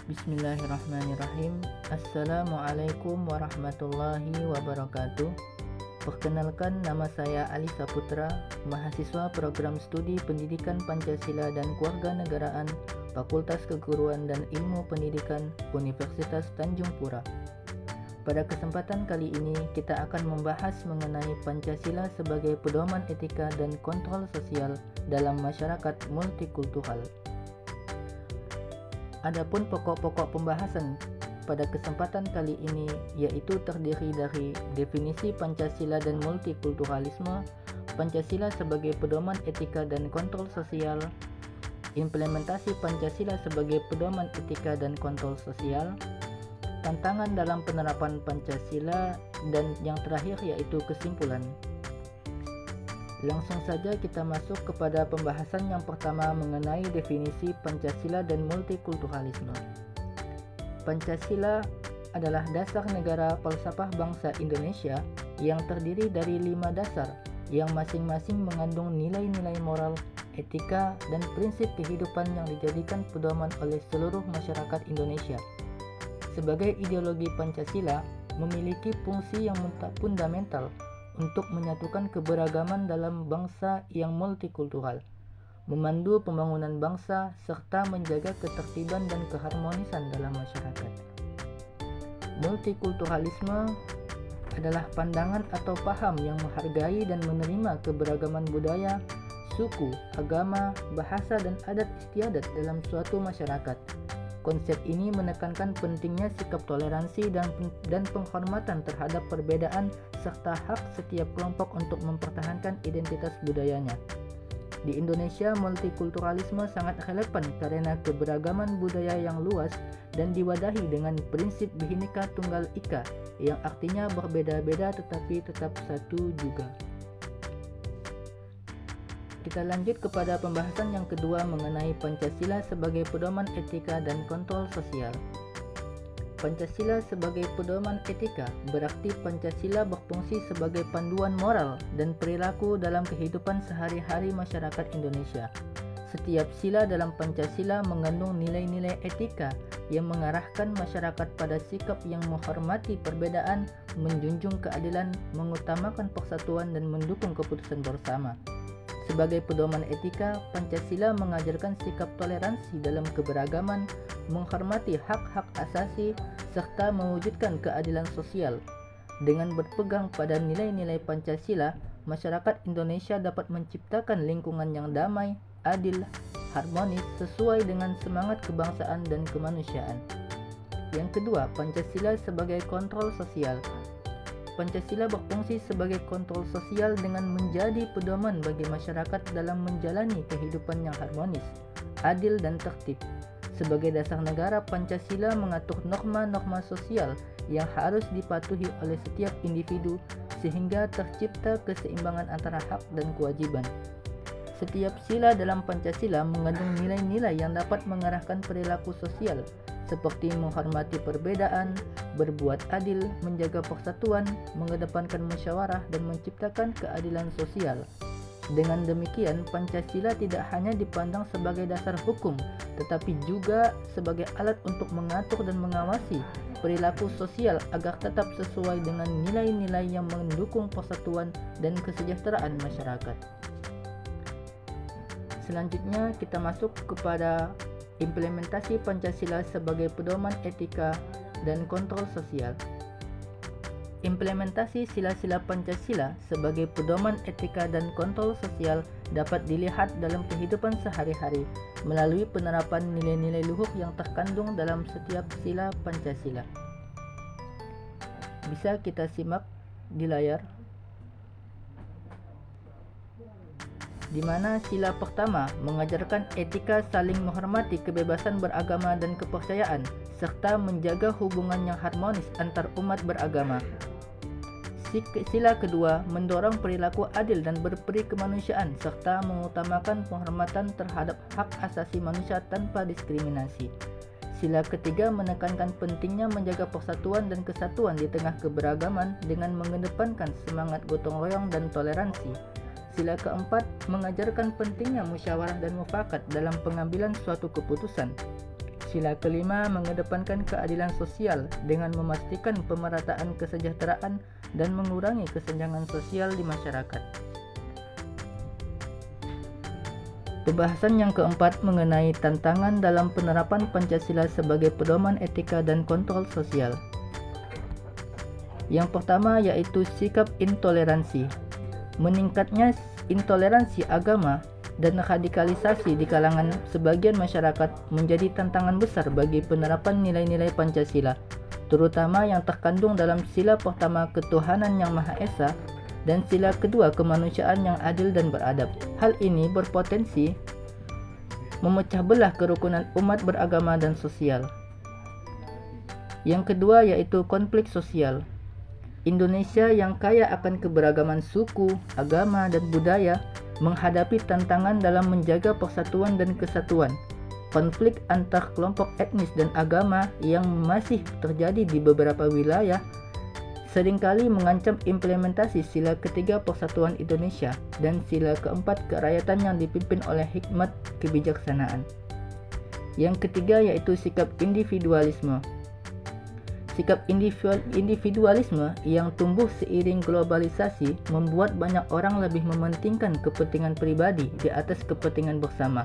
Bismillahirrahmanirrahim. Assalamualaikum warahmatullahi wabarakatuh. Perkenalkan, nama saya Ali Saputra, mahasiswa program studi Pendidikan Pancasila dan Kewarganegaraan Fakultas Keguruan dan Ilmu Pendidikan Universitas Tanjung Pura. Pada kesempatan kali ini kita akan membahas mengenai Pancasila sebagai pedoman etika dan kontrol sosial dalam masyarakat multikultural. Adapun pokok-pokok pembahasan pada kesempatan kali ini yaitu terdiri dari definisi Pancasila dan multikulturalisme, Pancasila sebagai pedoman etika dan kontrol sosial, implementasi Pancasila sebagai pedoman etika dan kontrol sosial, tantangan dalam penerapan Pancasila, dan yang terakhir yaitu kesimpulan. Langsung saja kita masuk kepada pembahasan yang pertama mengenai definisi Pancasila dan multikulturalisme. Pancasila adalah dasar negara falsafah bangsa Indonesia yang terdiri dari 5 dasar yang masing-masing mengandung nilai-nilai moral, etika, dan prinsip kehidupan yang dijadikan pedoman oleh seluruh masyarakat Indonesia. Sebagai ideologi, Pancasila memiliki fungsi yang fundamental untuk menyatukan keberagaman dalam bangsa yang multikultural, memandu pembangunan bangsa, serta menjaga ketertiban dan keharmonisan dalam masyarakat. Multikulturalisme adalah pandangan atau paham yang menghargai dan menerima keberagaman budaya, suku, agama, bahasa, dan adat istiadat dalam suatu masyarakat. Konsep ini menekankan pentingnya sikap toleransi dan penghormatan terhadap perbedaan serta hak setiap kelompok untuk mempertahankan identitas budayanya. Di Indonesia, multikulturalisme sangat relevan karena keberagaman budaya yang luas dan diwadahi dengan prinsip Bhinneka Tunggal Ika yang artinya berbeda-beda tetapi tetap satu juga. Kita lanjut kepada pembahasan yang kedua mengenai Pancasila sebagai pedoman etika dan kontrol sosial. Pancasila sebagai pedoman etika berarti Pancasila berfungsi sebagai panduan moral dan perilaku dalam kehidupan sehari-hari masyarakat Indonesia. Setiap sila dalam Pancasila mengandung nilai-nilai etika yang mengarahkan masyarakat pada sikap yang menghormati perbedaan, menjunjung keadilan, mengutamakan persatuan, dan mendukung keputusan bersama. Sebagai pedoman etika, Pancasila mengajarkan sikap toleransi dalam keberagaman, menghormati hak-hak asasi, serta mewujudkan keadilan sosial. Dengan berpegang pada nilai-nilai Pancasila, masyarakat Indonesia dapat menciptakan lingkungan yang damai, adil, harmonis, sesuai dengan semangat kebangsaan dan kemanusiaan. Yang kedua, Pancasila sebagai kontrol sosial. Pancasila berfungsi sebagai kontrol sosial dengan menjadi pedoman bagi masyarakat dalam menjalani kehidupan yang harmonis, adil, dan tertib. Sebagai dasar negara, Pancasila mengatur norma-norma sosial yang harus dipatuhi oleh setiap individu sehingga tercipta keseimbangan antara hak dan kewajiban. Setiap sila dalam Pancasila mengandung nilai-nilai yang dapat mengarahkan perilaku sosial seperti menghormati perbedaan, berbuat adil, menjaga persatuan, mengedepankan musyawarah, dan menciptakan keadilan sosial. Dengan demikian, Pancasila tidak hanya dipandang sebagai dasar hukum, tetapi juga sebagai alat untuk mengatur dan mengawasi perilaku sosial agar tetap sesuai dengan nilai-nilai yang mendukung persatuan dan kesejahteraan masyarakat. Selanjutnya kita masuk kepada implementasi Pancasila sebagai pedoman etika dan kontrol sosial. Implementasi sila-sila Pancasila sebagai pedoman etika dan kontrol sosial dapat dilihat dalam kehidupan sehari-hari melalui penerapan nilai-nilai luhur yang terkandung dalam setiap sila Pancasila. Bisa kita simak di layar, di mana sila pertama mengajarkan etika saling menghormati kebebasan beragama dan kepercayaan, serta menjaga hubungan yang harmonis antar umat beragama. Sila kedua mendorong perilaku adil dan berperi kemanusiaan, serta mengutamakan penghormatan terhadap hak asasi manusia tanpa diskriminasi. Sila ketiga menekankan pentingnya menjaga persatuan dan kesatuan di tengah keberagaman dengan mengedepankan semangat gotong royong dan toleransi. Sila keempat mengajarkan pentingnya musyawarah dan mufakat dalam pengambilan suatu keputusan. Sila kelima mengedepankan keadilan sosial dengan memastikan pemerataan kesejahteraan dan mengurangi kesenjangan sosial di masyarakat. Pembahasan yang keempat mengenai tantangan dalam penerapan Pancasila sebagai pedoman etika dan kontrol sosial. Yang pertama yaitu sikap intoleransi. Meningkatnya intoleransi agama dan radikalisasi di kalangan sebagian masyarakat menjadi tantangan besar bagi penerapan nilai-nilai Pancasila, terutama yang terkandung dalam sila pertama ketuhanan yang Maha Esa dan sila kedua kemanusiaan yang adil dan beradab. Hal ini berpotensi memecah belah kerukunan umat beragama dan sosial. Yang kedua yaitu konflik sosial. Indonesia yang kaya akan keberagaman suku, agama, dan budaya menghadapi tantangan dalam menjaga persatuan dan kesatuan. Konflik antar kelompok etnis dan agama yang masih terjadi di beberapa wilayah seringkali mengancam implementasi sila ketiga persatuan Indonesia dan sila keempat kerakyatan yang dipimpin oleh hikmat kebijaksanaan. Yang ketiga yaitu sikap individualisme. Sikap individualisme yang tumbuh seiring globalisasi membuat banyak orang lebih mementingkan kepentingan pribadi di atas kepentingan bersama.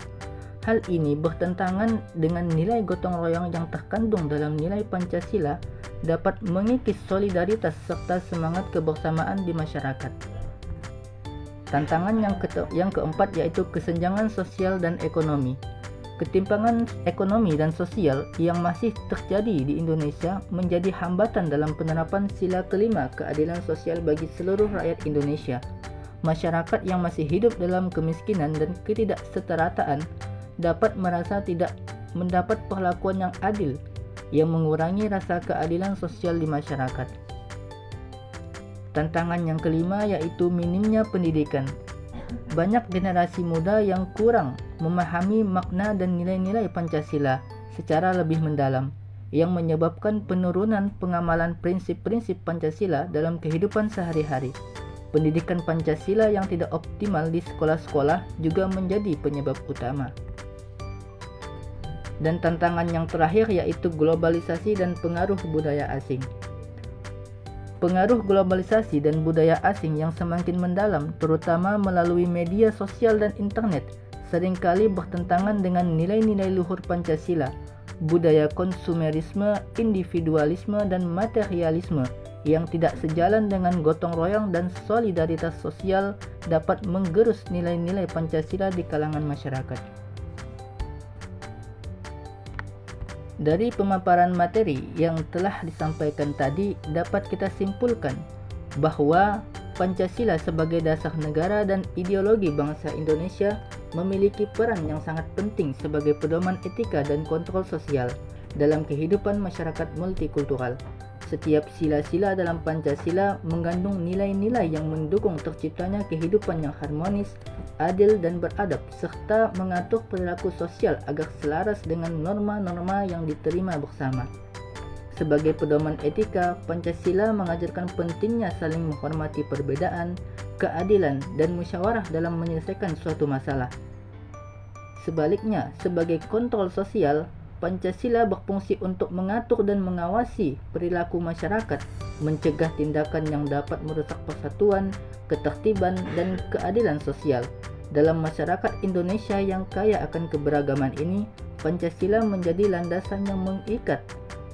Hal ini bertentangan dengan nilai gotong royong yang terkandung dalam nilai Pancasila dapat mengikis solidaritas serta semangat kebersamaan di masyarakat. Tantangan yang keempat yaitu kesenjangan sosial dan ekonomi. Ketimpangan ekonomi dan sosial yang masih terjadi di Indonesia menjadi hambatan dalam penerapan sila kelima keadilan sosial bagi seluruh rakyat Indonesia. Masyarakat yang masih hidup dalam kemiskinan dan ketidaksetarataan dapat merasa tidak mendapat perlakuan yang adil yang mengurangi rasa keadilan sosial di masyarakat. Tantangan yang kelima yaitu minimnya pendidikan. Banyak generasi muda yang kurang memahami makna dan nilai-nilai Pancasila secara lebih mendalam, yang menyebabkan penurunan pengamalan prinsip-prinsip Pancasila dalam kehidupan sehari-hari. Pendidikan Pancasila yang tidak optimal di sekolah-sekolah juga menjadi penyebab utama. Dan tantangan yang terakhir yaitu globalisasi dan pengaruh budaya asing. Pengaruh globalisasi dan budaya asing yang semakin mendalam, terutama melalui media sosial dan internet, seringkali bertentangan dengan nilai-nilai luhur Pancasila. Budaya konsumerisme, individualisme, dan materialisme yang tidak sejalan dengan gotong royong dan solidaritas sosial dapat menggerus nilai-nilai Pancasila di kalangan masyarakat. Dari pemaparan materi yang telah disampaikan tadi, dapat kita simpulkan bahwa Pancasila sebagai dasar negara dan ideologi bangsa Indonesia memiliki peran yang sangat penting sebagai pedoman etika dan kontrol sosial dalam kehidupan masyarakat multikultural. Setiap sila-sila dalam Pancasila mengandung nilai-nilai yang mendukung terciptanya kehidupan yang harmonis, adil, dan beradab, serta mengatur perilaku sosial agar selaras dengan norma-norma yang diterima bersama. Sebagai pedoman etika, Pancasila mengajarkan pentingnya saling menghormati perbedaan, keadilan, dan musyawarah dalam menyelesaikan suatu masalah. Sebaliknya, sebagai kontrol sosial, Pancasila berfungsi untuk mengatur dan mengawasi perilaku masyarakat, mencegah tindakan yang dapat merusak persatuan, ketertiban, dan keadilan sosial. Dalam masyarakat Indonesia yang kaya akan keberagaman ini, Pancasila menjadi landasan yang mengikat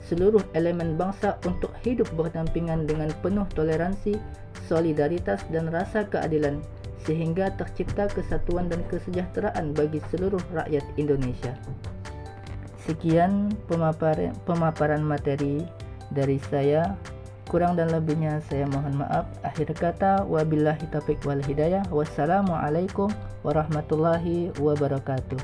seluruh elemen bangsa untuk hidup berdampingan dengan penuh toleransi, solidaritas, dan rasa keadilan, sehingga tercipta kesatuan dan kesejahteraan bagi seluruh rakyat Indonesia. Sekian pemaparan materi dari saya. Kurang dan lebihnya saya mohon maaf. Akhir kata, wabillahi taufiq wal hidayah. Wassalamualaikum warahmatullahi wabarakatuh.